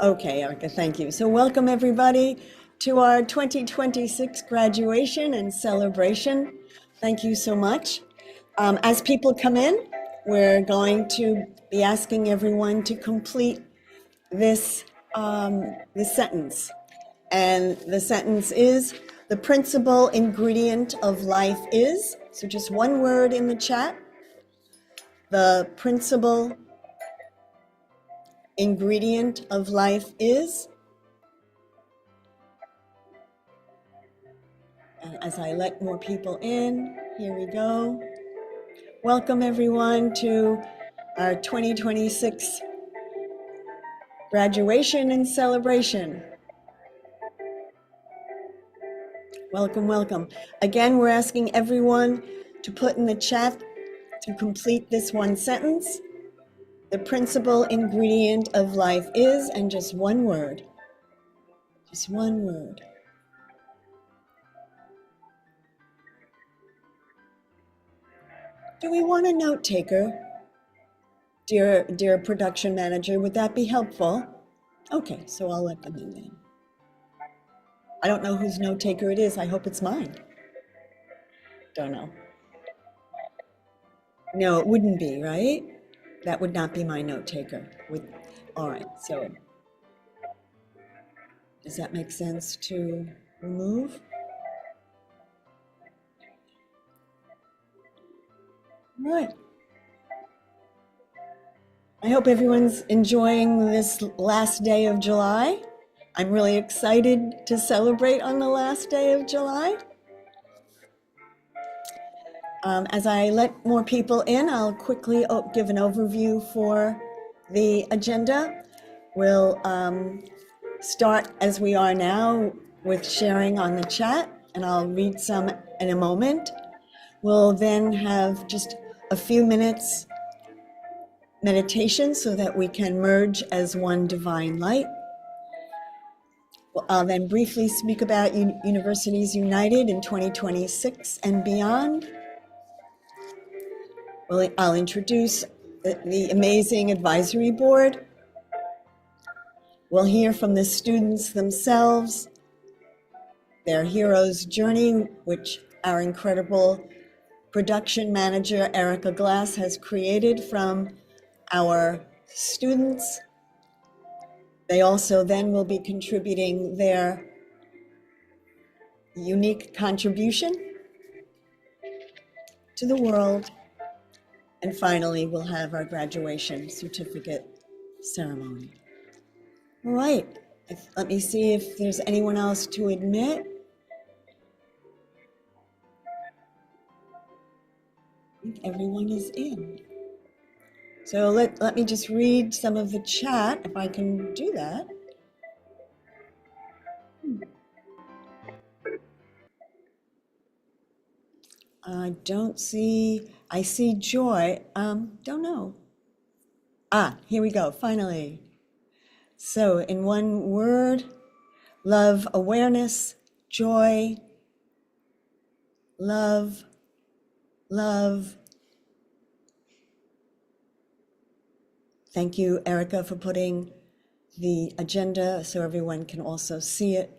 Okay, Erica, thank you. So welcome everybody to our 2026 graduation and celebration. Thank you so much. As people come in, we're going to be asking everyone to complete this sentence. And the sentence is, the principal ingredient of life is, so just one word in the chat, the principal ingredient of life is. And as I let more people in, here we go. Welcome everyone to our 2026 graduation and celebration. Welcome, welcome. Again, we're asking everyone to put in the chat to complete this one sentence. The principal ingredient of life is, and just one word. Just one word. Do we want a note taker? Dear production manager, would that be helpful? Okay, so I'll let them in then. I don't know whose note taker it is. I hope it's mine. Don't know. No, it wouldn't be, right? That would not be my note taker. All right, so does that make sense to remove? All right. I hope everyone's enjoying this last day of July. I'm really excited to celebrate on the last day of July. As I let more people in, I'll quickly give an overview for the agenda. We'll start as we are now with sharing on the chat, and I'll read some in a moment. We'll then have just a few minutes meditation so that we can merge as one divine light. I'll then briefly speak about Universities United in 2026 and beyond. I'll introduce the amazing advisory board. We'll hear from the students themselves, their hero's journey, which our incredible production manager, Erica Glass, has created from our students. They also then will be contributing their unique contribution to the world. And finally, we'll have our graduation certificate ceremony. All right, let me see if there's anyone else to admit. I think everyone is in. So let me just read some of the chat, if I can do that. I don't see, I see Joy, don't know. Here we go, finally. So in one word, love, awareness, joy, love, love. Thank you, Erica, for putting the agenda so everyone can also see it.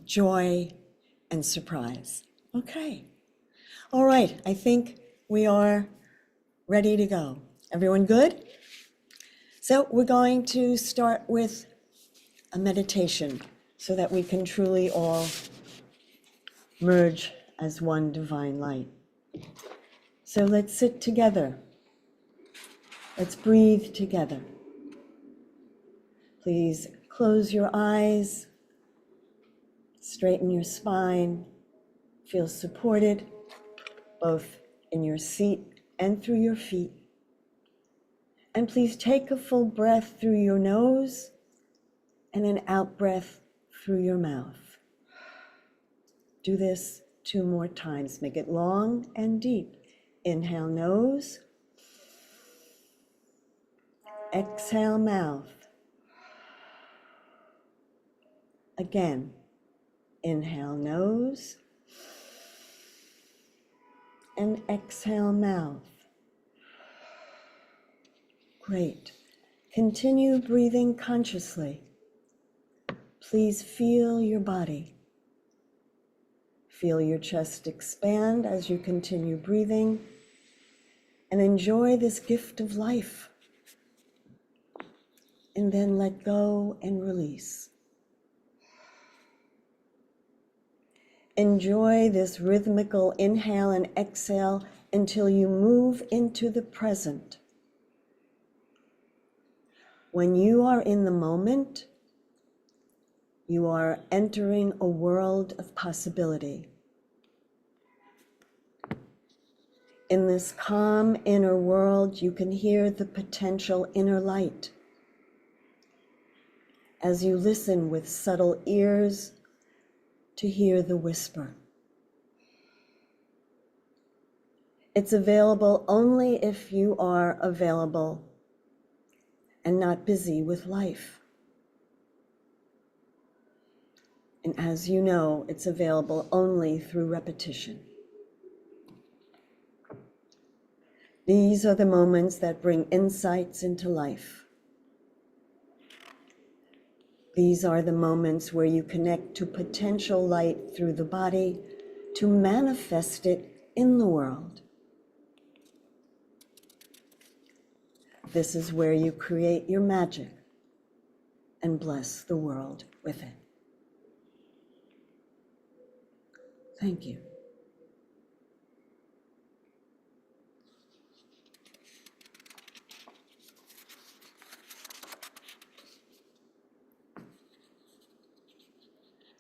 Joy and surprise. Okay. All right, I think we are ready to go. Everyone good? So we're going to start with a meditation so that we can truly all merge as one divine light. So let's sit together. Let's breathe together. Please close your eyes, straighten your spine, feel supported both in your seat and through your feet. And please take a full breath through your nose and an out breath through your mouth. Do this 2 more times. Make it long and deep. Inhale nose. Exhale mouth. Again, inhale nose. and exhale mouth. Great. Continue breathing consciously. Please feel your body. Feel your chest expand as you continue breathing, and enjoy this gift of life. And then let go and release. Enjoy this rhythmical inhale and exhale until you move into the present. When you are in the moment, you are entering a world of possibility. In this calm inner world, you can hear the potential inner light. As you listen with subtle ears to hear the whisper. It's available only if you are available and not busy with life. And as you know, it's available only through repetition. These are the moments that bring insights into life. These are the moments where you connect to potential light through the body to manifest it in the world. This is where you create your magic and bless the world with it. Thank you.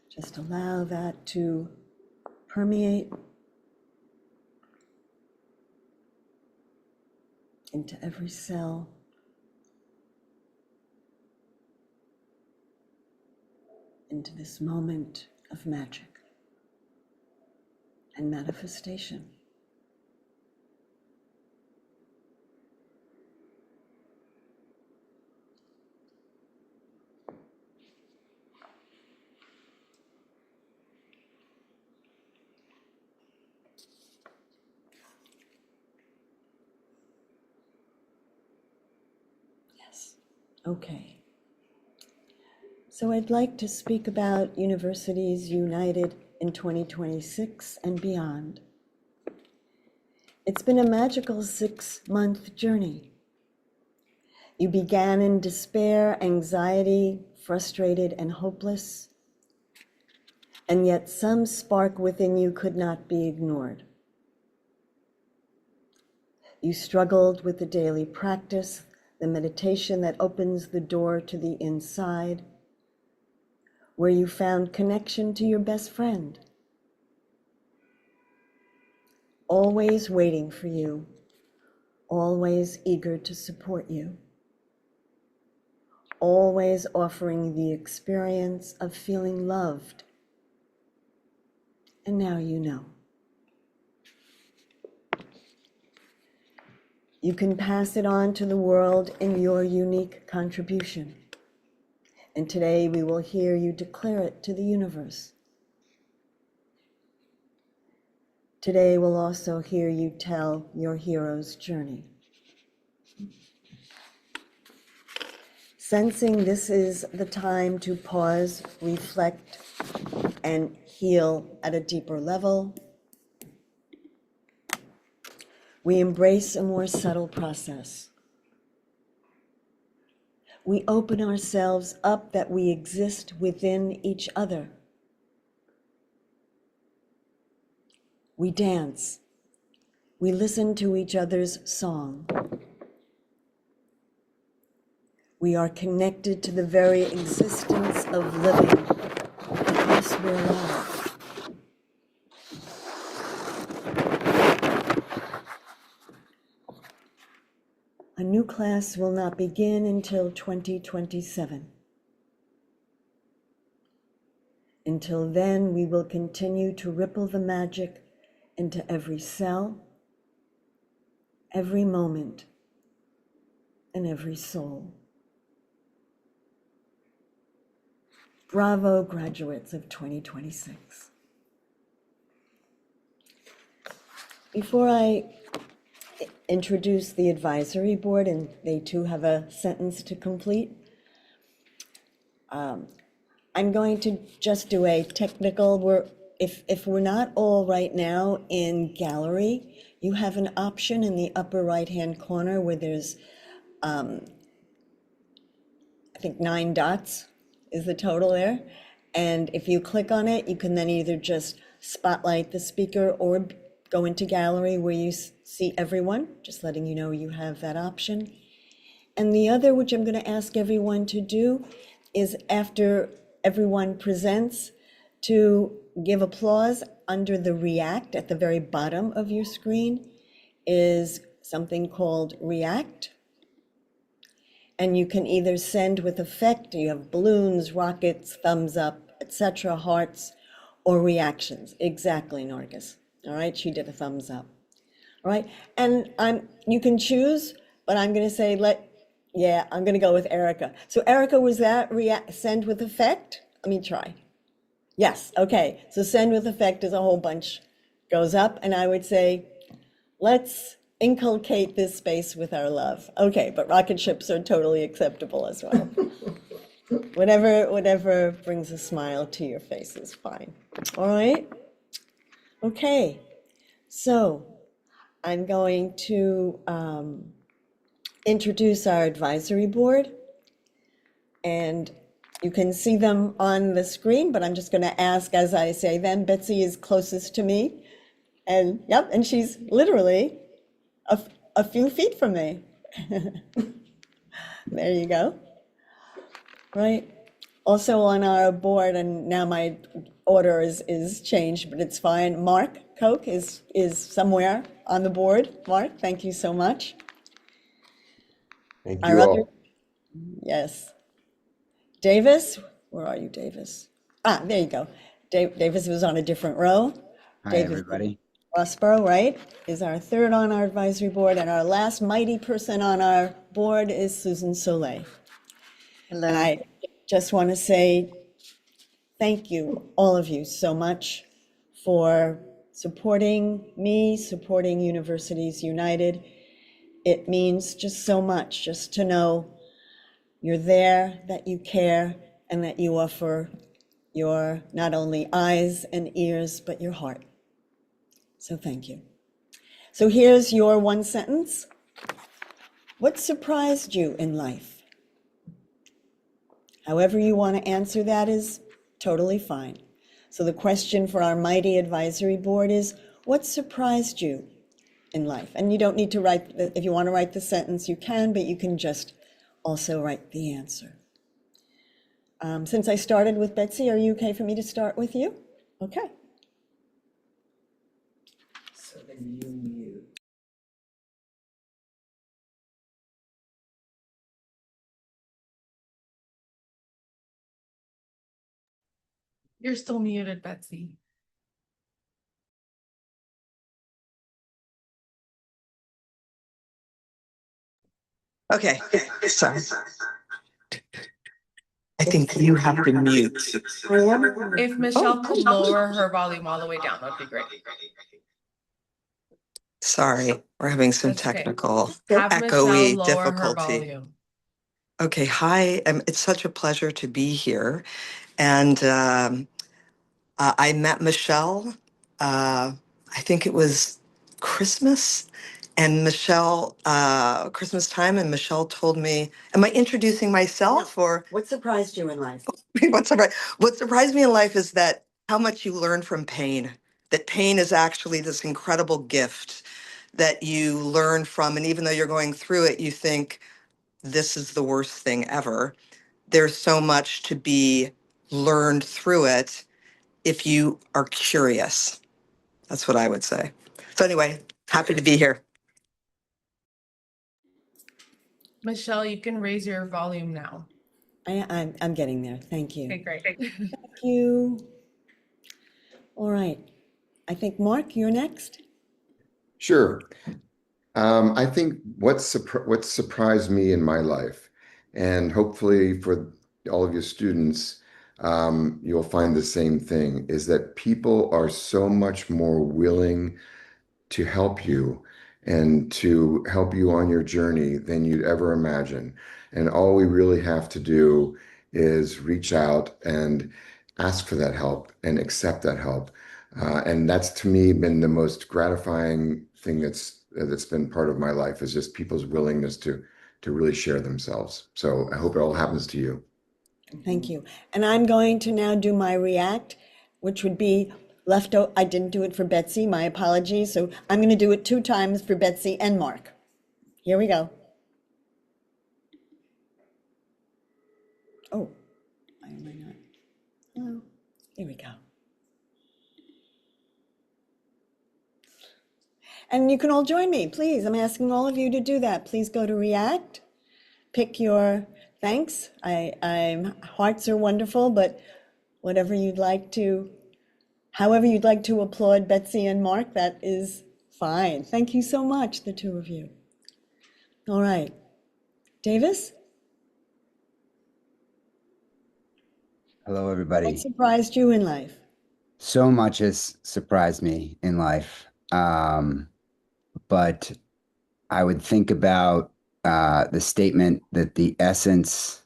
Just allow that to permeate into every cell. Into this moment of magic and manifestation. Yes. Okay. So I'd like to speak about Universities United in 2026 and beyond. It's been a magical 6-month journey. You began in despair, anxiety, frustrated, and hopeless, and yet some spark within you could not be ignored. You struggled with the daily practice, the meditation that opens the door to the inside, where you found connection to your best friend, always waiting for you, always eager to support you, always offering the experience of feeling loved. And now you know. You can pass it on to the world in your unique contribution. And today we will hear you declare it to the universe. Today we'll also hear you tell your hero's journey. Sensing this is the time to pause, reflect, and heal at a deeper level, we embrace a more subtle process. We open ourselves up that we exist within each other. We dance. We listen to each other's song. We are connected to the very existence of living because we're alive. A new class will not begin until 2027. Until then, we will continue to ripple the magic into every cell, every moment, and every soul. Bravo, graduates of 2026. before I introduce the advisory board, and they too have a sentence to complete, I'm going to just do a technical, if we're not all right now in gallery, you have an option in the upper right-hand corner where there's, I think 9 dots is the total there. And if you click on it, you can then either just spotlight the speaker or go into gallery where you see everyone, just letting you know you have that option. And the other, which I'm going to ask everyone to do, is after everyone presents, to give applause under the react at the very bottom of your screen is something called react. And you can either send with effect, you have balloons, rockets, thumbs up, etc., hearts, or reactions. Exactly, Norgus. All right, she did a thumbs up. All right, and you can choose, but I'm going to say I'm going to go with Erica. So Erica, was that send with effect? Let me try. Yes, okay. So send with effect is a whole bunch goes up, and I would say, let's inculcate this space with our love. Okay, but rocket ships are totally acceptable as well. Whatever brings a smile to your face is fine. All right? Okay, so I'm going to introduce our advisory board. And you can see them on the screen, but I'm just going to ask as I say them. Betsy is closest to me. And yep, and she's literally a few feet from me. There you go. Right. Also on our board, and now my order is changed, but it's fine. Mark Koch is somewhere on the board. Mark, thank you so much. Thank Our you other, all. yes. Davis, where are you, Davis? There you go. Davis was on a different row. Hi, Davis everybody. Rossborough, right, is our third on our advisory board, and our last mighty person on our board is Susan Soleil. Hello. And I just want to say thank you, all of you, so much for supporting me, supporting Universities United. It means just so much just to know you're there, that you care, and that you offer your not only eyes and ears, but your heart. So thank you. So here's your one sentence. What surprised you in life? However you want to answer that is totally fine. So the question for our mighty advisory board is, what surprised you in life? And you don't need to write, if you want to write the sentence, you can, but you can just also write the answer. Since I started with Betsy, are you okay for me to start with you? Okay. So then you mute. You're still muted, Betsy. Okay, sorry. I think you have to mute. If Michelle could lower her volume all the way down, that would be great. Sorry, we're having some That's okay. technical Have Michelle echoey lower her difficulty. volume. Okay, hi, it's such a pleasure to be here. And I met Michelle, I think it was Christmas, and Michelle, Christmas time, and Michelle told me, am I introducing myself or? What surprised you in life? What surprised me in life is that how much you learn from pain, that pain is actually this incredible gift that you learn from. And even though you're going through it, you think this is the worst thing ever. There's so much to be learned through it if you are curious. That's what I would say. So anyway, happy to be here. Michelle, you can raise your volume now. I'm getting there. Thank you. Okay, great. Thank you. All right. I think, Mark, you're next. Sure. I think what surprised me in my life, and hopefully for all of your students, you'll find the same thing, is that people are so much more willing to help you and to help you on your journey than you'd ever imagine. And all we really have to do is reach out and ask for that help and accept that help. And that's to me been the most gratifying thing that's been part of my life is just people's willingness to really share themselves. So I hope it all happens to you. Thank you. And I'm going to now do my react, which would be I didn't do it for Betsy, my apologies. So I'm going to do it 2 times for Betsy and Mark. Here we go. Oh, why am I not? Hello. Here we go. And you can all join me, please. I'm asking all of you to do that. Please go to react, pick your thanks. I'm hearts are wonderful, but whatever you'd like to, however you'd like to applaud Betsy and Mark, that is fine. Thank you so much, the 2 of you. All right. Davis, Hello, what everybody. surprised you in life? So much has surprised me in life. But I would think about the statement that the essence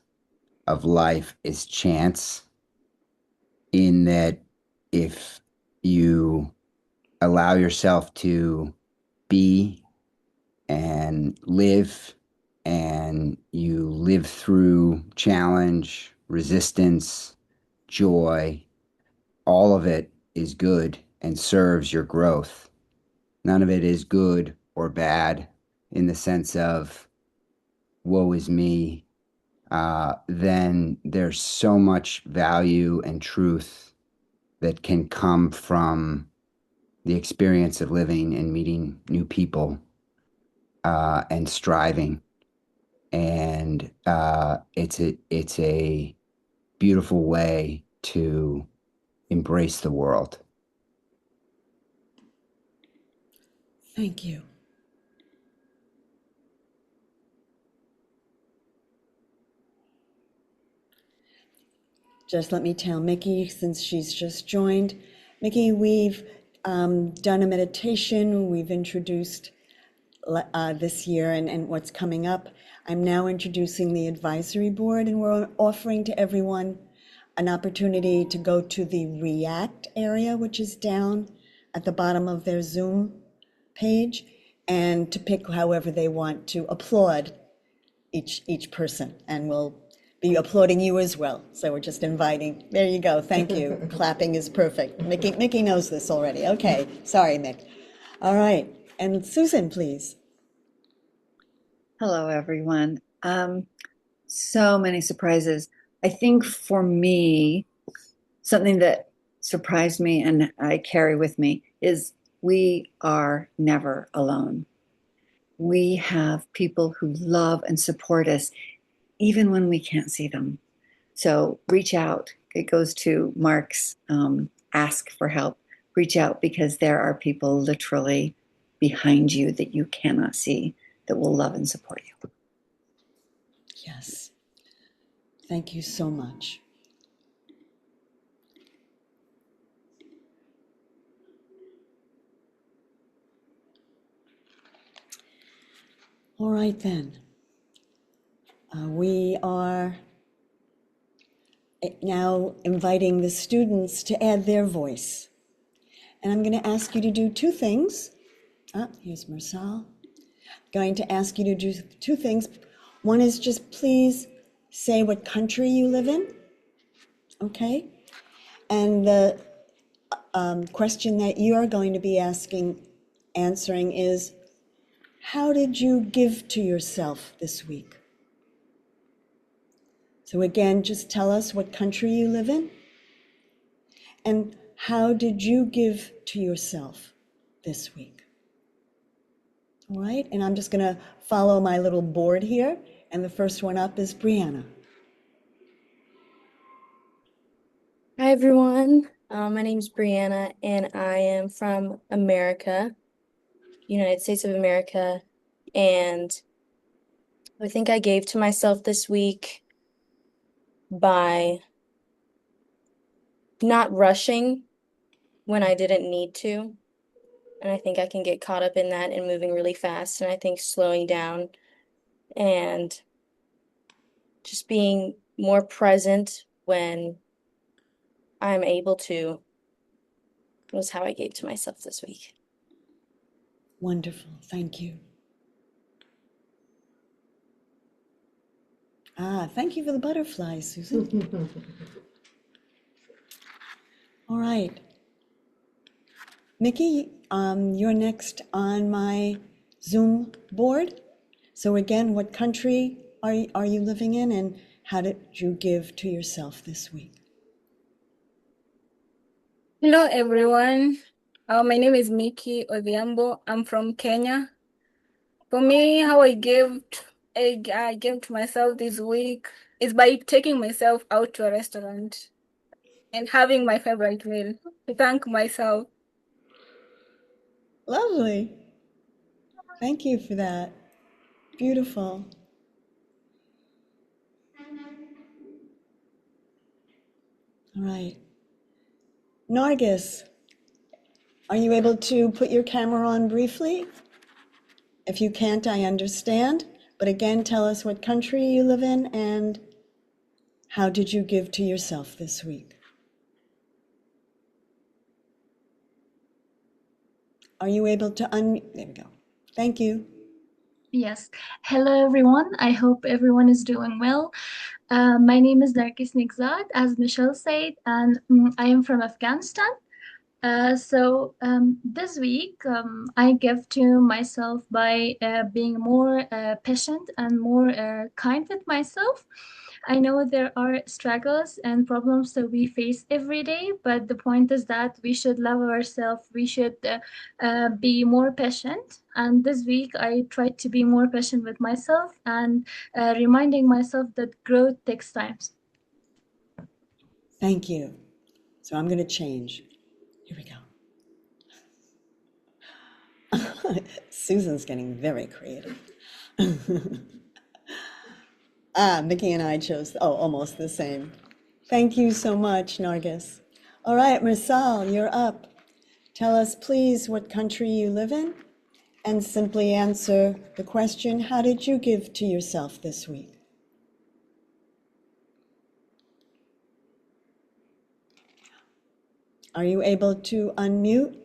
of life is chance, in that if you allow yourself to be and live, and you live through challenge, resistance, joy, all of it is good and serves your growth. None of it is good or bad in the sense of woe is me. Then there's so much value and truth that can come from the experience of living and meeting new people, and striving. And it's a beautiful way to embrace the world. Thank you. Just let me tell Mickey, since she's just joined. Mickey, we've done a meditation. We've introduced this year and what's coming up. I'm now introducing the advisory board, and we're offering to everyone an opportunity to go to the React area, which is down at the bottom of their Zoom page, and to pick however they want to applaud each person, and we'll be applauding you as well. So we're just inviting. There you go. Thank you. Clapping is perfect. Mickey knows this already. Okay. Sorry, Mick. All right. And Susan, please. Hello, everyone. So many surprises. I think for me, something that surprised me and I carry with me is we are never alone. We have people who love and support us, even when we can't see them. So reach out. It goes to Mark's ask for help. Reach out, because there are people literally behind you that you cannot see that will love and support you. Yes. Thank you so much. All right, then. We are now inviting the students to add their voice. And I'm going to ask you to do 2 things. Here's Marcel. Going to ask you to do 2 things. One is just please say what country you live in, okay? And the question that you are going to be answering is, how did you give to yourself this week? So again, just tell us what country you live in, and how did you give to yourself this week? All right, and I'm just going to follow my little board here, and the first one up is Brianna. Hi everyone, my name is Brianna and I am from America, United States of America, and I think I gave to myself this week by not rushing when I didn't need to, And I think I can get caught up in that and moving really fast. And I think slowing down and just being more present when I'm able to was how I gave to myself this week. Wonderful. Thank you. Thank you for the butterfly, Susan. All right. Mickey, you're next on my Zoom board. So again, what country are you living in, and how did you give to yourself this week? Hello, everyone. My name is Mickey Odhiambo. I'm from Kenya. For me, how I gave to myself this week is by taking myself out to a restaurant and having my favorite meal to thank myself. Lovely. Thank you for that. Beautiful. All right. Nargis, are you able to put your camera on briefly? If you can't, I understand. But again, tell us what country you live in and how did you give to yourself this week? Are you able to There we go. Thank you. Yes. Hello, everyone. I hope everyone is doing well. My name is Nargis Nigzad, as Michelle said, and I am from Afghanistan. So this week, I give to myself by being more patient and more kind with myself. I know there are struggles and problems that we face every day, but the point is that we should love ourselves. We should be more patient. And this week, I tried to be more patient with myself and reminding myself that growth takes time. Thank you. So I'm going to change. Here we go. Susan's getting very creative. Mickey and I chose, almost the same. Thank you so much, Nargis. All right, Marsal, you're up. Tell us, please, what country you live in, and simply answer the question, how did you give to yourself this week? Are you able to unmute?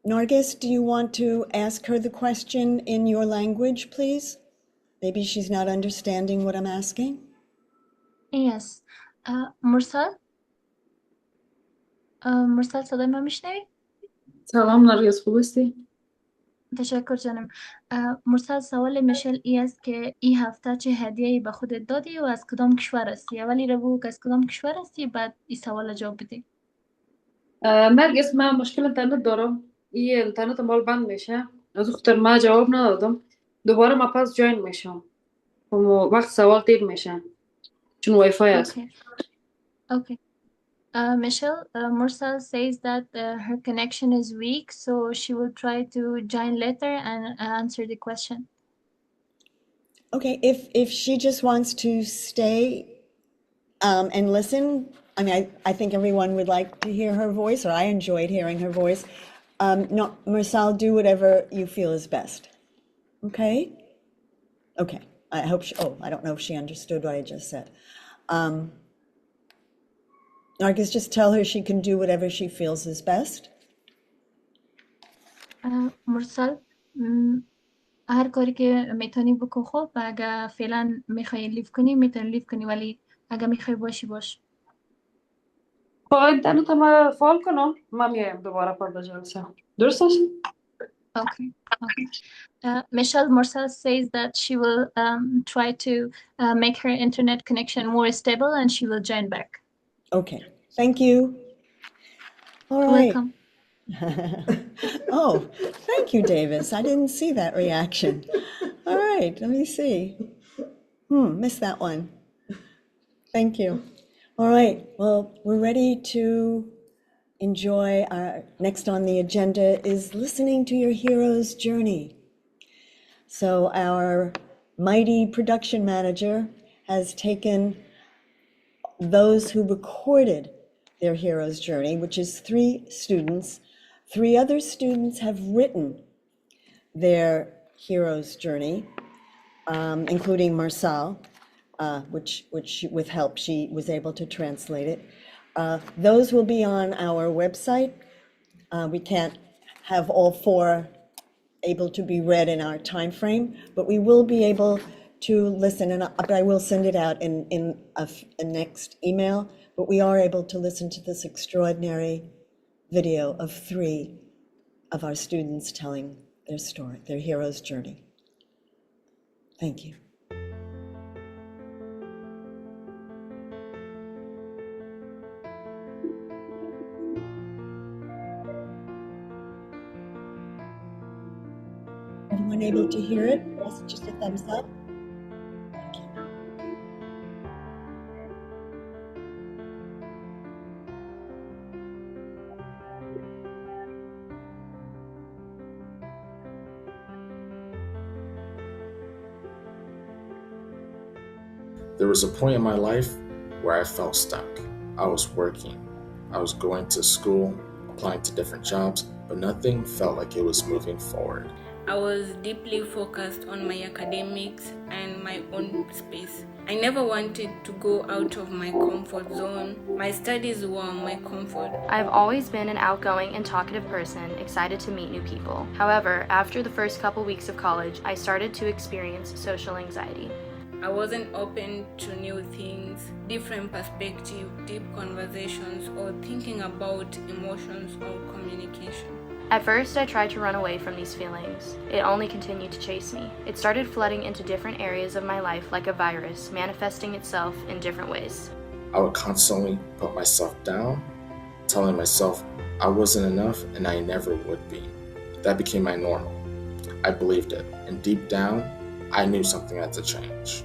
Nargis, do you want to ask her the question in your language, please? Maybe she's not understanding what I'm asking. Yes. مرسل مرسل صدای من میشنوی؟ سلام نرگس، خوبستی؟ تشکر جانم. مرسل، سوال میشل ای است که این هفته چه هدیه‌ای به خودت دادی و از کدام کشور هستی؟ اولی رو بگو که از کدام کشور هستی، بعد این سوال جواب بدی. نرگس، من مشکل اینترنت دارم. این اینترنت مال بند میشه. از اختر ما جواب ندادم. دوباره ما پس جوین میشم. وقت سوال دیر میشه. چون وای فای است. Okay. Michelle, Mursal says that her connection is weak, so she will try to join later and answer the question. Okay, if she just wants to stay and listen, I mean, I think everyone would like to hear her voice, or I enjoyed hearing her voice. No, Marsal, do whatever you feel is best. Okay? Okay. I hope I don't know if she understood what I just said. Nargis, just tell her she can do whatever she feels is best. مرسل، هر کاری که میتونی بکن خوب و اگه فعلا میخوای لیف کنی میتونی لیف کنی، ولی اگه میخوای باشی باش. خب اینترنت ما فعال کنم. ما میایم دوباره پر جلسه. درست است؟ Okay. Michelle Morsel says that she will try to make her internet connection more stable and she will join back. Okay, thank you. All right. Welcome. Oh, thank you, Davis. I didn't see that reaction. All right, let me see. Missed that one. Thank you. All right, well, we're ready to enjoy our next on the agenda is listening to your hero's journey. So our mighty production manager has taken those who recorded their hero's journey, which is 3 students. 3 other students have written their hero's journey, including Marcel, which with help, she was able to translate it. Those will be on our website. We can't have all 4 able to be read in our time frame, but we will be able to listen, but I will send it out in a next email. But we are able to listen to this extraordinary video of 3 of our students telling their story, their hero's journey. Thank you. Everyone able to hear it? Yes, just a thumbs up. Thank you. There was a point in my life where I felt stuck. I was working, I was going to school, applying to different jobs, but nothing felt like it was moving forward. I was deeply focused on my academics and my own space. I never wanted to go out of my comfort zone. My studies were my comfort. I've always been an outgoing and talkative person, excited to meet new people. However, after the first couple weeks of college, I started to experience social anxiety. I wasn't open to new things, different perspectives, deep conversations, or thinking about emotions or communication. At first, I tried to run away from these feelings. It only continued to chase me. It started flooding into different areas of my life like a virus, manifesting itself in different ways. I would constantly put myself down, telling myself I wasn't enough and I never would be. That became my normal. I believed it, and deep down, I knew something had to change.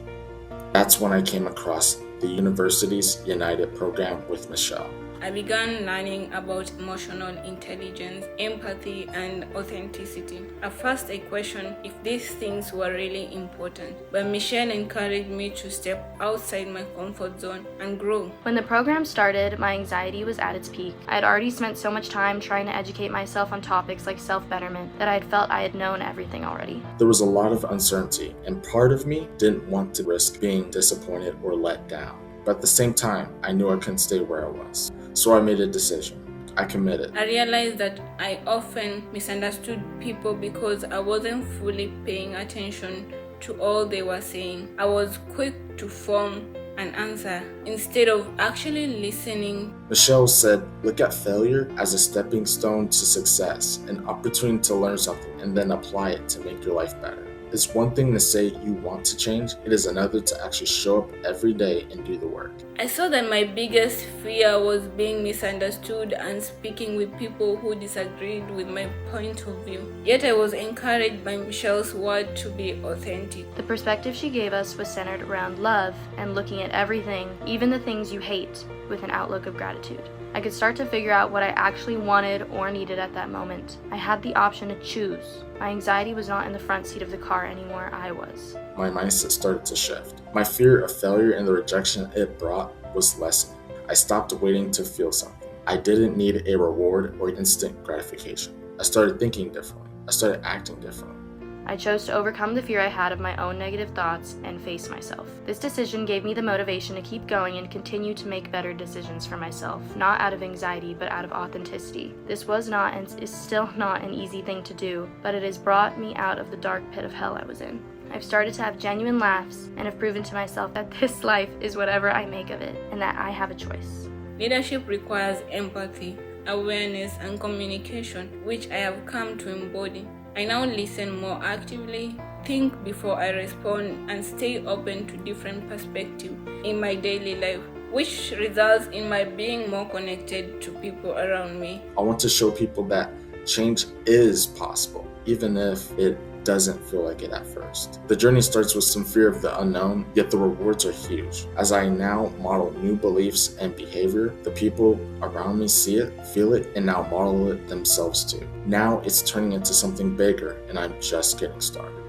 That's when I came across the university's United program with Michele. I began learning about emotional intelligence, empathy, and authenticity. At first, I questioned if these things were really important, but Michele encouraged me to step outside my comfort zone and grow. When the program started, my anxiety was at its peak. I had already spent so much time trying to educate myself on topics like self-betterment that I had felt I had known everything already. There was a lot of uncertainty, and part of me didn't want to risk being disappointed or let down. But at the same time, I knew I couldn't stay where I was. So I made a decision. I committed. I realized that I often misunderstood people because I wasn't fully paying attention to all they were saying. I was quick to form an answer instead of actually listening. Michele said, look at failure as a stepping stone to success, an opportunity to learn something and then apply it to make your life better. It's one thing to say you want to change, it is another to actually show up every day and do the work. I saw that my biggest fear was being misunderstood and speaking with people who disagreed with my point of view. Yet I was encouraged by Michele's word to be authentic. The perspective she gave us was centered around love and looking at everything, even the things you hate, with an outlook of gratitude. I could start to figure out what I actually wanted or needed at that moment. I had the option to choose. My anxiety was not in the front seat of the car anymore, I was. My mindset started to shift. My fear of failure and the rejection it brought was lessening. I stopped waiting to feel something. I didn't need a reward or instant gratification. I started thinking differently. I started acting differently. I chose to overcome the fear I had of my own negative thoughts and face myself. This decision gave me the motivation to keep going and continue to make better decisions for myself, not out of anxiety, but out of authenticity. This was not and is still not an easy thing to do, but it has brought me out of the dark pit of hell I was in. I've started to have genuine laughs and have proven to myself that this life is whatever I make of it and that I have a choice. Leadership requires empathy, awareness, and communication, which I have come to embody. I now listen more actively, think before I respond, and stay open to different perspectives in my daily life, which results in my being more connected to people around me. I want to show people that change is possible, even if it doesn't feel like it at first. The journey starts with some fear of the unknown, yet the rewards are huge. As I now model new beliefs and behavior, the people around me see it, feel it, and now model it themselves too. Now it's turning into something bigger, and I'm just getting started.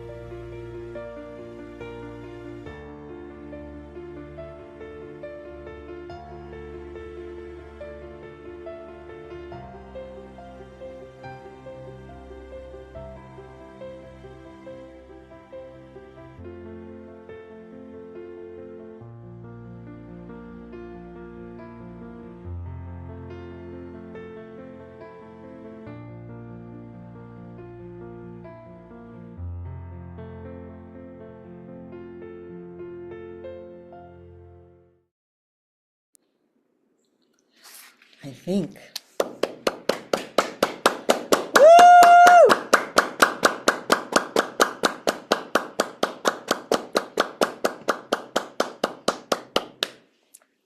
I think. Woo!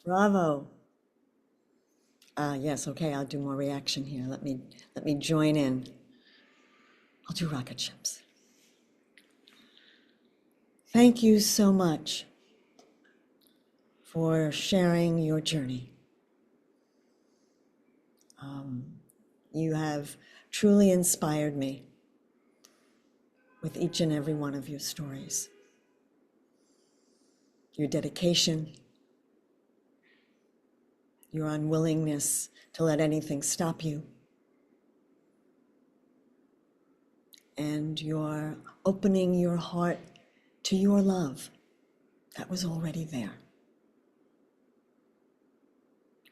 Bravo. Yes, okay, I'll do more reaction here. Let me join in. I'll do rocket ships. Thank you so much for sharing your journey. You have truly inspired me with each and every one of your stories. Your dedication, your unwillingness to let anything stop you, and your opening your heart to your love that was already there,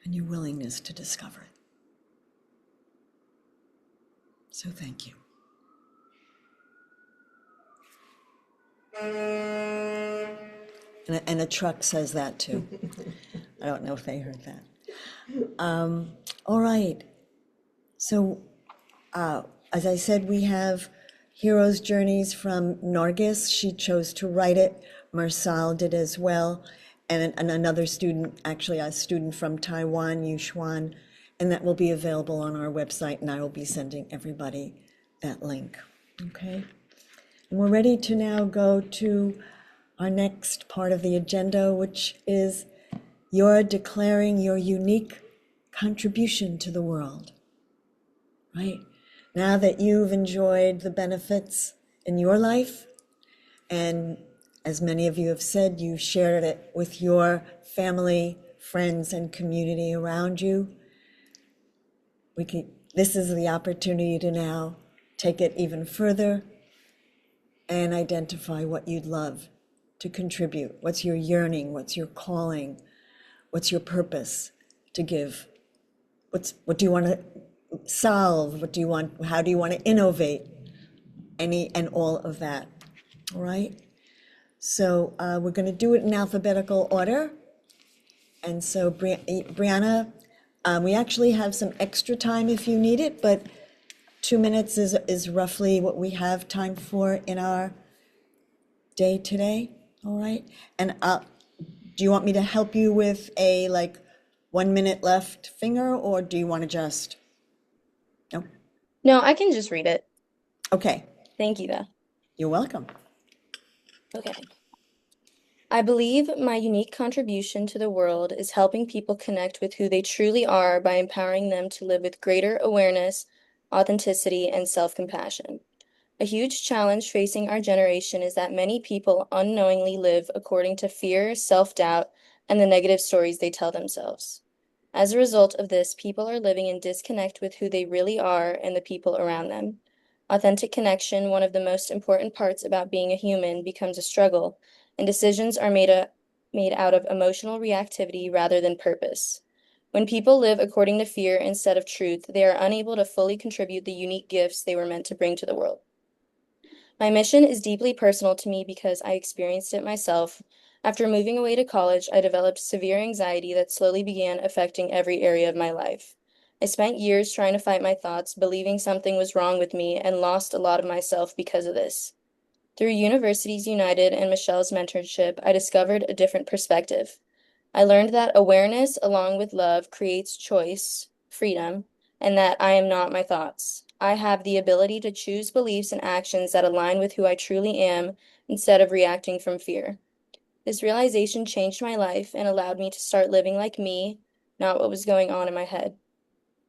and your willingness to discover it. So thank you. And a truck says that too. I don't know if they heard that. All right. So, as I said, we have Hero's Journeys from Nargis. She chose to write it. Marsal did as well. And another student, actually a student from Taiwan, Yushuan, and that will be available on our website, and I will be sending everybody that link. Okay? And we're ready to now go to our next part of the agenda, which is your declaring your unique contribution to the world, right? Now that you've enjoyed the benefits in your life, and as many of you have said, you shared it with your family, friends, and community around you, this is the opportunity to now take it even further and identify what you'd love to contribute. What's your yearning? What's your calling? What's your purpose to give? What do you want to solve? How do you want to innovate? Any and all of that, all right? So we're going to do it in alphabetical order. And so Brianna, we actually have some extra time if you need it, but 2 minutes is roughly what we have time for in our day today, all right? And do you want me to help you with a 1 minute left finger, or do you want to just, no? No, I can just read it. Okay, Thank you, though. you're welcome. Okay. I believe my unique contribution to the world is helping people connect with who they truly are by empowering them to live with greater awareness, authenticity, and self-compassion. A huge challenge facing our generation is that many people unknowingly live according to fear, self-doubt, and the negative stories they tell themselves. As a result of this, people are living in disconnect with who they really are and the people around them. Authentic connection, one of the most important parts about being a human, becomes a struggle, and decisions are made out of emotional reactivity rather than purpose. When people live according to fear instead of truth, they are unable to fully contribute the unique gifts they were meant to bring to the world. My mission is deeply personal to me because I experienced it myself. After moving away to college, I developed severe anxiety that slowly began affecting every area of my life. I spent years trying to fight my thoughts, believing something was wrong with me, and lost a lot of myself because of this. Through Universities United and Michelle's mentorship, I discovered a different perspective. I learned that awareness, along with love, creates choice, freedom, and that I am not my thoughts. I have the ability to choose beliefs and actions that align with who I truly am instead of reacting from fear. This realization changed my life and allowed me to start living like me, not what was going on in my head.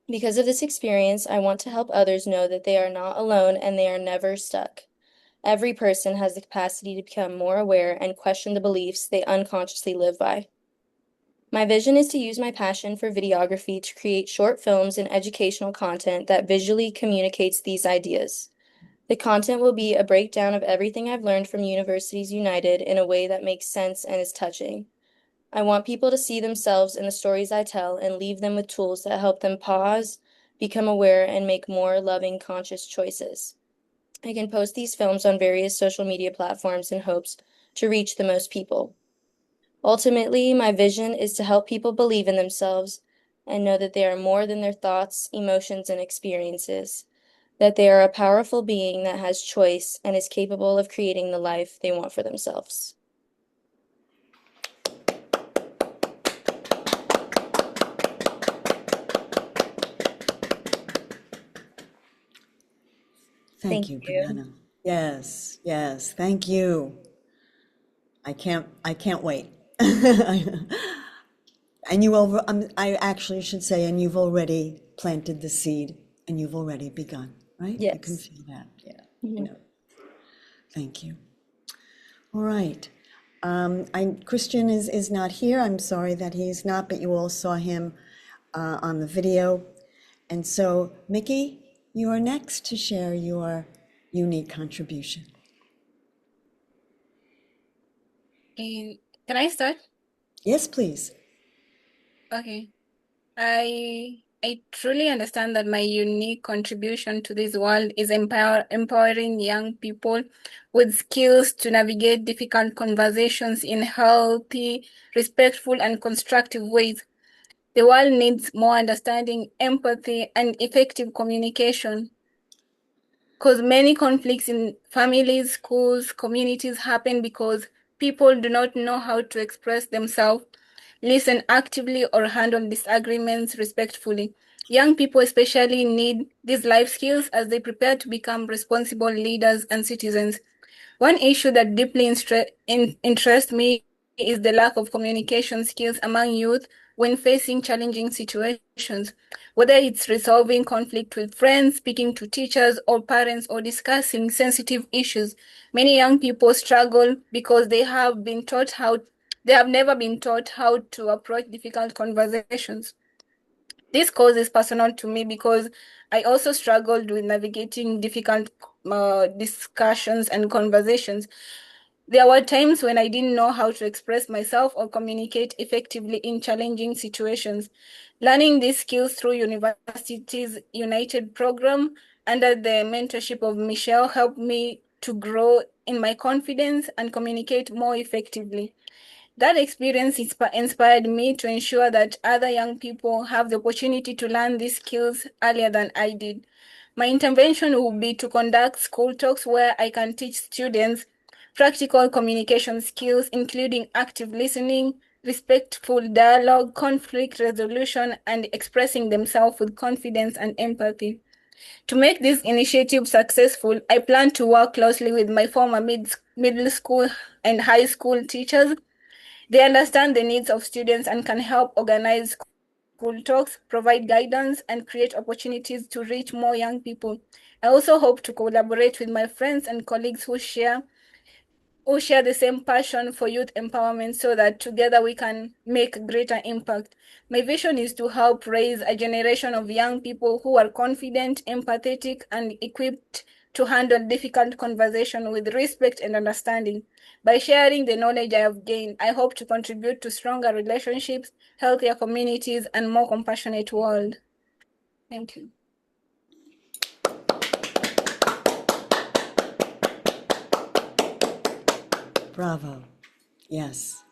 Because of this experience, I want to help others know that they are not alone and they are never stuck. Every person has the capacity to become more aware and question the beliefs they unconsciously live by. My vision is to use my passion for videography to create short films and educational content that visually communicates these ideas. The content will be a breakdown of everything I've learned from Universities United in a way that makes sense and is touching. I want people to see themselves in the stories I tell and leave them with tools that help them pause, become aware, and make more loving, conscious choices. I can post these films on various social media platforms in hopes to reach the most people. Ultimately, my vision is to help people believe in themselves, and know that they are more than their thoughts, emotions, and experiences, that they are a powerful being that has choice and is capable of creating the life they want for themselves. Thank you, Brianna. Yes, yes, thank you. I can't wait. And I actually should say, and you've already planted the seed and you've already begun, right? You can Yes. feel that. Yeah. Mhm. You know. Thank you. All right. Christian is not here. I'm sorry that he's not, but you all saw him on the video. And so, Mickey, you are next to share your unique contribution. Can I start? Yes, please. Okay. I truly understand that my unique contribution to this world is empowering young people with skills to navigate difficult conversations in healthy, respectful, and constructive ways. The world needs more understanding, empathy, and effective communication. Because many conflicts in families, schools, communities happen because people do not know how to express themselves, listen actively, or handle disagreements respectfully. Young people especially need these life skills as they prepare to become responsible leaders and citizens. One issue that deeply interests me is the lack of communication skills among youth when facing challenging situations, whether it's resolving conflict with friends, speaking to teachers or parents, or discussing sensitive issues. Many young people struggle because they have never been taught how to approach difficult conversations. This cause is personal to me because I also struggled with navigating difficult discussions and conversations. There were times when I didn't know how to express myself or communicate effectively in challenging situations. Learning these skills through university's United program under the mentorship of Michele helped me to grow in my confidence and communicate more effectively. That experience inspired me to ensure that other young people have the opportunity to learn these skills earlier than I did. My intervention will be to conduct school talks where I can teach students practical communication skills, including active listening, respectful dialogue, conflict resolution, and expressing themselves with confidence and empathy. To make this initiative successful, I plan to work closely with my former middle school and high school teachers. They understand the needs of students and can help organize school talks, provide guidance, and create opportunities to reach more young people. I also hope to collaborate with my friends and colleagues who share the same passion for youth empowerment so that together we can make greater impact. My vision is to help raise a generation of young people who are confident, empathetic, and equipped to handle difficult conversation with respect and understanding. By sharing the knowledge I have gained, I hope to contribute to stronger relationships, healthier communities, and more compassionate world. Thank you. Bravo. Yes.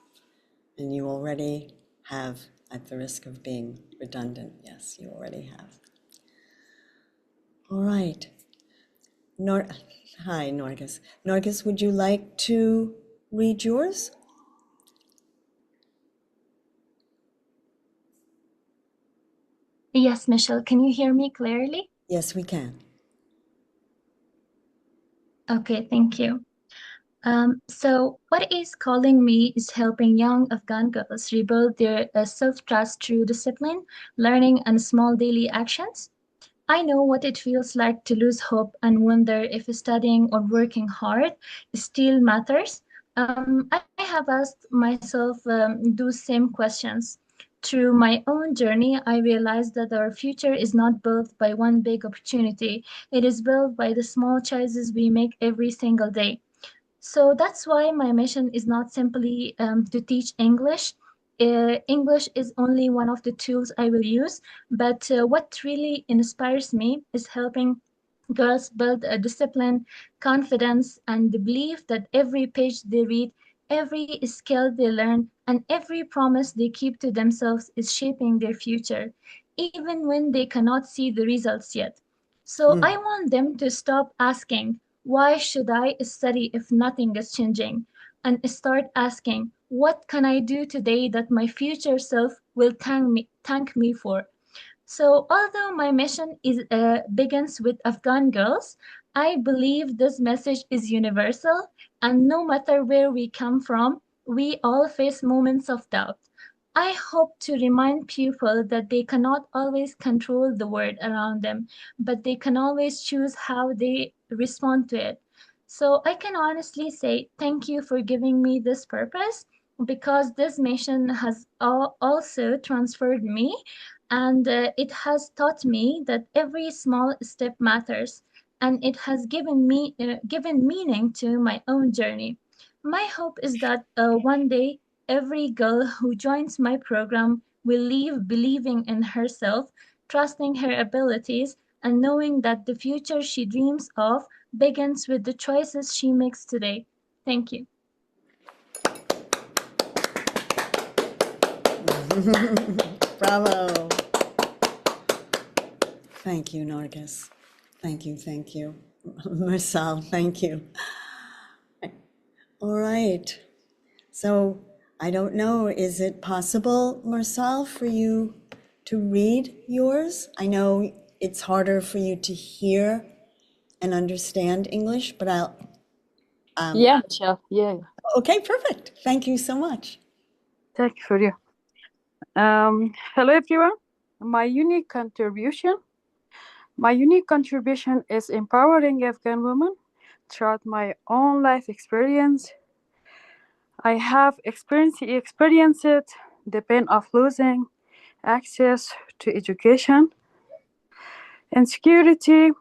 And you already have, at the risk of being redundant, yes, you already have. All right. Hi, Norgis. Norgis, would you like to read yours? Yes, Michelle, can you hear me clearly? Yes, we can. Okay, thank you. So what is calling me is helping young Afghan girls rebuild their self-trust through discipline, learning, and small daily actions. I know what it feels like to lose hope and wonder if studying or working hard still matters. I have asked myself those same questions. Through my own journey, I realized that our future is not built by one big opportunity. It is built by the small choices we make every single day. So that's why my mission is not simply to teach English. English is only one of the tools I will use, but what really inspires me is helping girls build a discipline, confidence, and the belief that every page they read every skill they learn, and every promise they keep to themselves is shaping their future, even when they cannot see the results yet. So I want them to stop asking, why should I study if nothing is changing? And start asking, what can I do today that my future self will thank me for? So, although my mission begins with Afghan girls, I believe this message is universal, and no matter where we come from, we all face moments of doubt. I hope to remind people that they cannot always control the world around them, but they can always choose how they respond to it. So I can honestly say thank you for giving me this purpose, because this mission has also transferred me, and it has taught me that every small step matters, and it has given meaning to my own journey. My hope is that one day every girl who joins my program will leave believing in herself, trusting her abilities, and knowing that the future she dreams of begins with the choices she makes today. Thank you. Bravo. Thank you, Nargis. Thank you, thank you. Marcel, thank you. All right. So I don't know, is it possible, Marcel, for you to read yours? I know it's harder for you to hear and understand English, but Yeah, Michelle. Yeah. okay, perfect. Thank you so much. Thank you for you. Hello, everyone. My unique contribution is empowering Afghan women throughout my own life experience. I have experienced the pain of losing access to education, insecurity,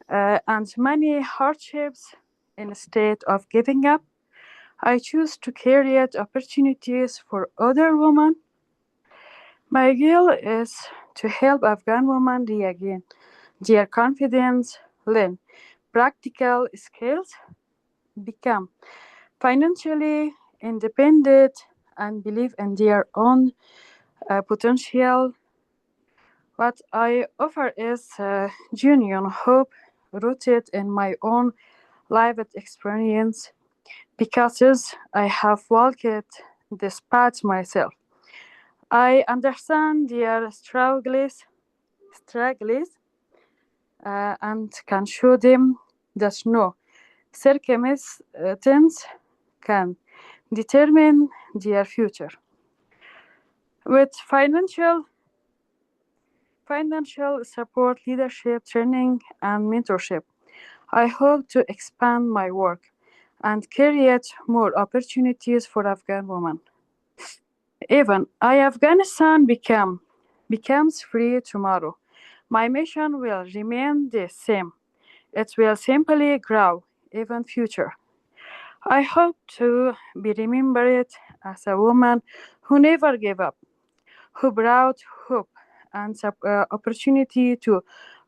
and many hardships. Instead of giving up, I choose to create opportunities for other women. My goal is to help Afghan women regain their confidence, learn practical skills, become financially independent, and believe in their own potential. What I offer is genuine hope rooted in my own lived experience, because I have walked this path myself. I understand their struggles, and can show them that no circumstance can determine their future. With financial support, leadership training, and mentorship, I hope to expand my work and create more opportunities for Afghan women. Even if Afghanistan becomes free tomorrow, my mission will remain the same. It will simply grow even future. I hope to be remembered as a woman who never gave up, who brought hope and opportunity to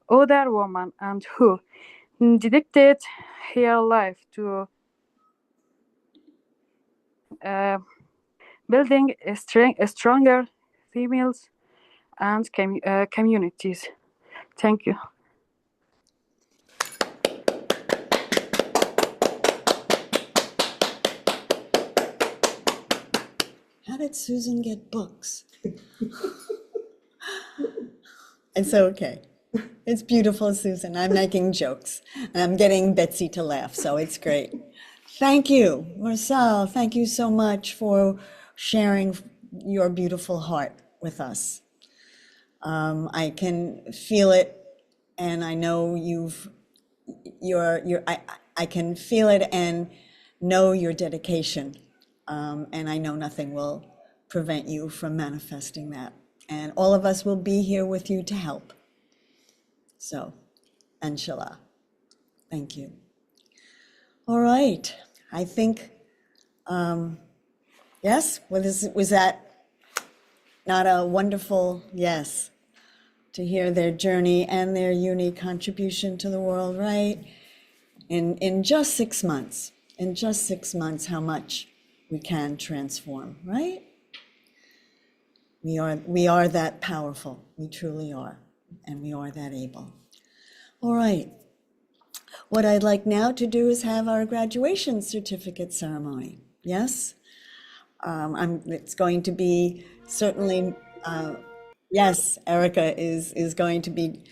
other women, and who dedicated her life to building a stronger females and communities. Thank you. How did Susan get books? It's okay. It's beautiful, Susan. I'm making jokes and I'm getting Betsy to laugh, so it's great. Thank you, Marcel. Thank you so much for sharing your beautiful heart with us. I can feel it, and I know I can feel it and know your dedication. And I know nothing will prevent you from manifesting that. And all of us will be here with you to help. So, inshallah. Thank you. All right. I think, yes, was that not a wonderful yes to hear their journey and their unique contribution to the world, right? In just 6 months. in just 6 months how much we can transform, right? We are that powerful. We truly are. And we are that able. All right. What I'd like now to do is have our graduation certificate ceremony. Yes? It's going to be certainly, yes, Erica is going to be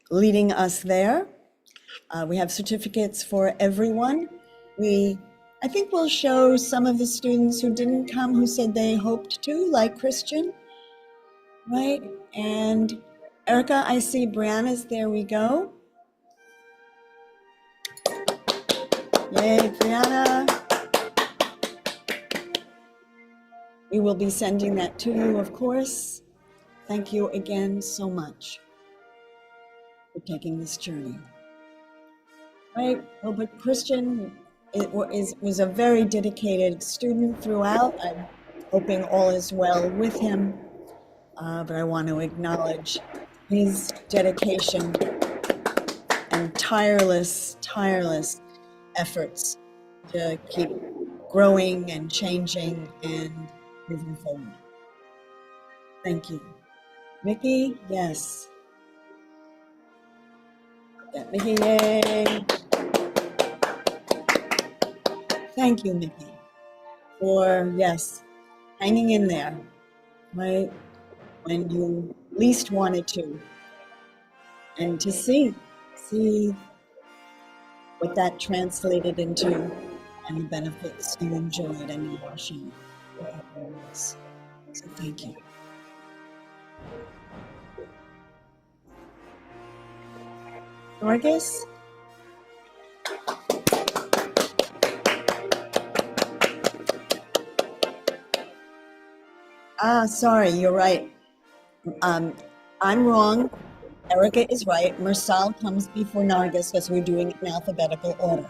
leading us there. We have certificates for everyone. I think we'll show some of the students who didn't come, who said they hoped to, like Christian, right? And Erica, I see Brianna's, there we go. Yay, Brianna. We will be sending that to you, of course. Thank you again so much for taking this journey. Right, well, but Christian was a very dedicated student throughout. I'm hoping all is well with him, but I want to acknowledge his dedication and tireless efforts to keep growing and changing and moving forward. Thank you. Mickey, yes. Yeah, Mickey, yay. Thank you, Mickey, for, yes, hanging in there, right, when you least wanted to, and to see what that translated into and the benefits you enjoyed and you are sharing. So thank you. Marcus? Sorry, you're right. I'm wrong. Erica is right. Mersal comes before Nargis because we're doing it in alphabetical order.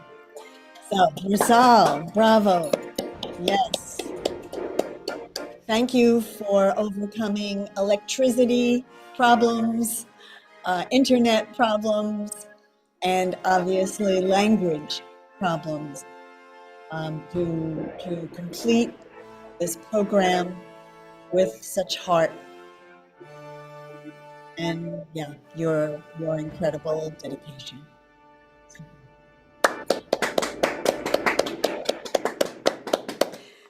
So, Mersal, bravo. Yes. Thank you for overcoming electricity problems, internet problems, and obviously language problems to complete this program with such heart. And yeah, your incredible dedication.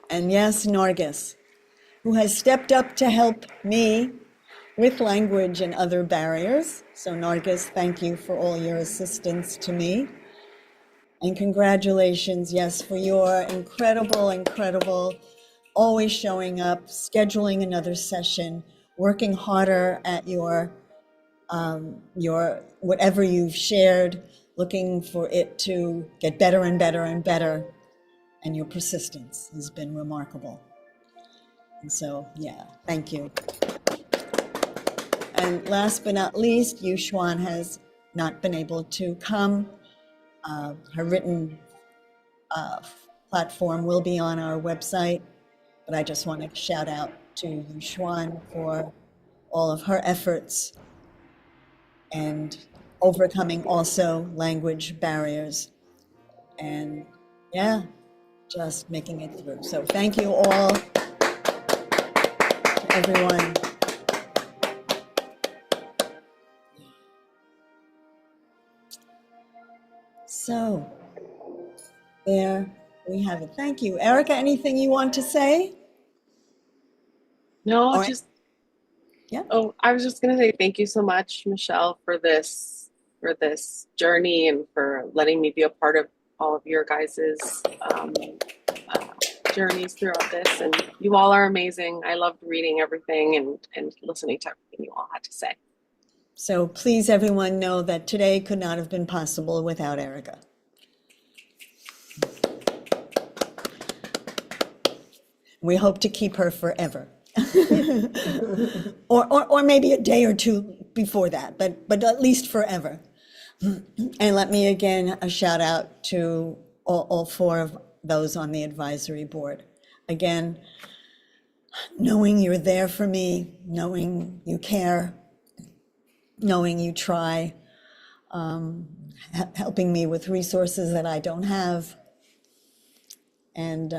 And yes, Nargis, who has stepped up to help me with language and other barriers. So Nargis, thank you for all your assistance to me. And congratulations, yes, for your incredible, always showing up, scheduling another session, working harder at your whatever you've shared, looking for it to get better and better and better. And your persistence has been remarkable. And so, yeah, thank you. And last but not least, Yuxuan has not been able to come. Her written platform will be on our website, but I just want to shout out to Yuxuan for all of her efforts and overcoming also language barriers. And yeah, just making it through. So thank you all, everyone. So there we have it. Thank you. Erica, anything you want to say? No, Or- just yeah. Oh, I was just gonna say thank you so much, Michelle, for this journey and for letting me be a part of all of your guys's journeys throughout this. And you all are amazing. I loved reading everything and listening to everything you all had to say. So please, everyone, know that today could not have been possible without Erica. We hope to keep her forever. or maybe a day or two before that, but at least forever. And let me again a shout out to all four of those on the advisory board. Again, knowing you're there for me, knowing you care, knowing you try, helping me with resources that I don't have, And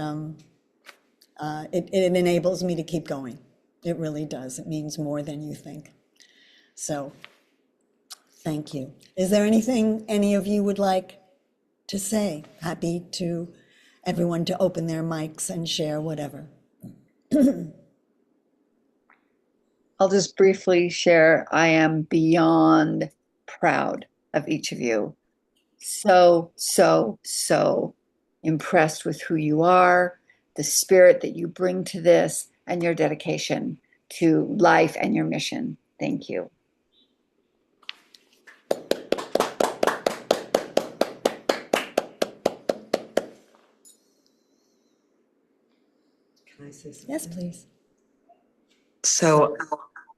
it enables me to keep going. It really does. It means more than you think. So thank you. Is there anything any of you would like to say? Happy to everyone to open their mics and share whatever. I'll just briefly share, I am beyond proud of each of you. So, so, so impressed with who you are, the spirit that you bring to this, and your dedication to life and your mission. Thank you. Can I say something? Yes, please. So,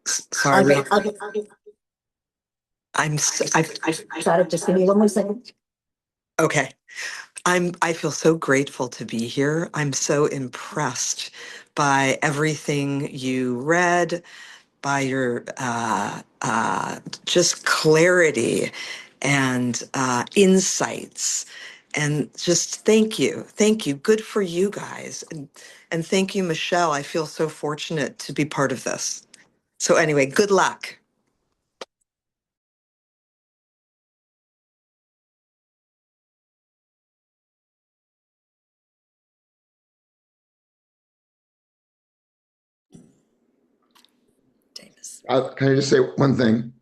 sorry. Just give me one more second. Okay. I feel so grateful to be here. I'm so impressed by everything you read, by your just clarity and insights. And just thank you. Thank you. Good for you guys. And thank you, Michele. I feel so fortunate to be part of this. So anyway, good luck. Davis. Can I just say one thing?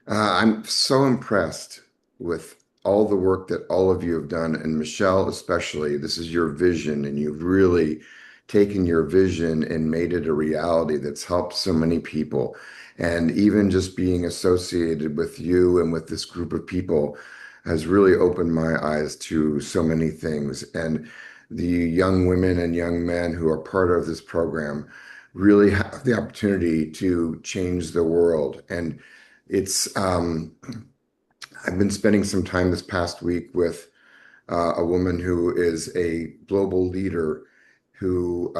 I'm so impressed with all the work that all of you have done, and Michele especially. This is your vision, and you've really taken your vision and made it a reality that's helped so many people. And even just being associated with you and with this group of people has really opened my eyes to so many things. And the young women and young men who are part of this program really have the opportunity to change the world. And it's I've been spending some time this past week with a woman who is a global leader who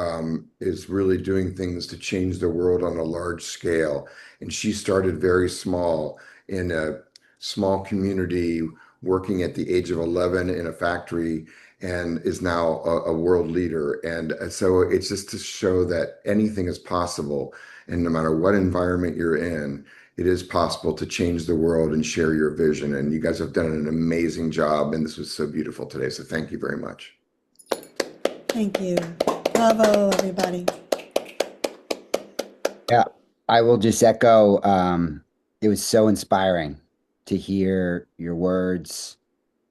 is really doing things to change the world on a large scale. And she started very small in a small community, working at the age of 11 in a factory, and is now a world leader. And so it's just to show that anything is possible. And no matter what environment you're in, it is possible to change the world and share your vision. And you guys have done an amazing job. And this was so beautiful today. So thank you very much. Thank you. Bravo, everybody. Yeah, I will just echo. It was so inspiring to hear your words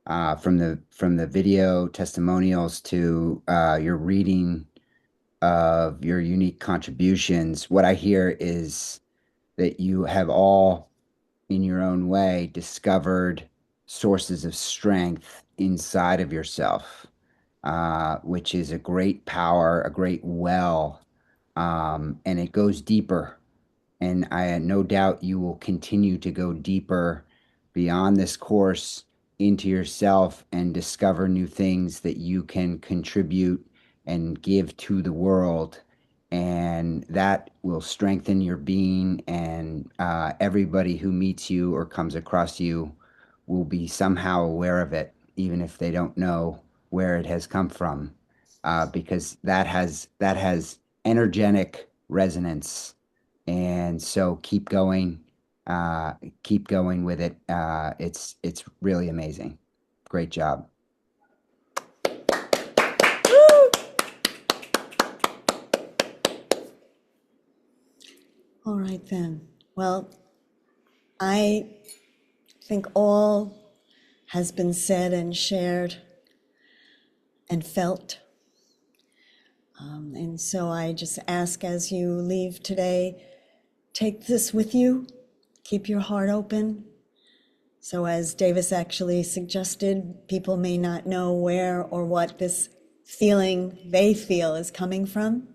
from the video testimonials to your reading of your unique contributions. What I hear is that you have all, in your own way, discovered sources of strength inside of yourself, which is a great power, a great well, and it goes deeper. And I no doubt you will continue to go deeper beyond this course into yourself and discover new things that you can contribute and give to the world. And that will strengthen your being, and everybody who meets you or comes across you will be somehow aware of it, even if they don't know where it has come from, because that has energetic resonance. And so keep going with it. It's really amazing. Great job. All right then. Well, I think all has been said and shared and felt. And so I just ask, as you leave today, take this with you, keep your heart open. So as Davis actually suggested, people may not know where or what this feeling they feel is coming from,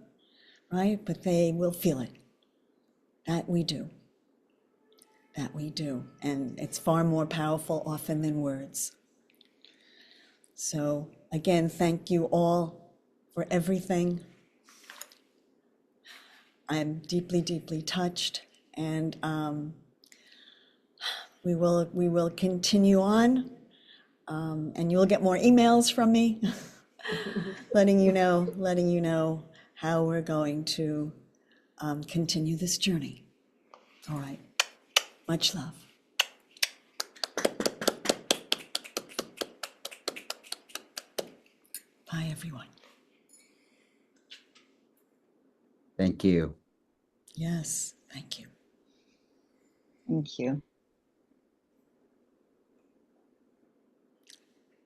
right? But they will feel it. That we do. That we do. And it's far more powerful often than words. So again, thank you all for everything. I'm deeply, deeply touched, and we will continue on, and you'll get more emails from me letting you know how we're going to continue this journey. All right. Much love. Bye, everyone. Thank you. Yes, thank you. Thank you.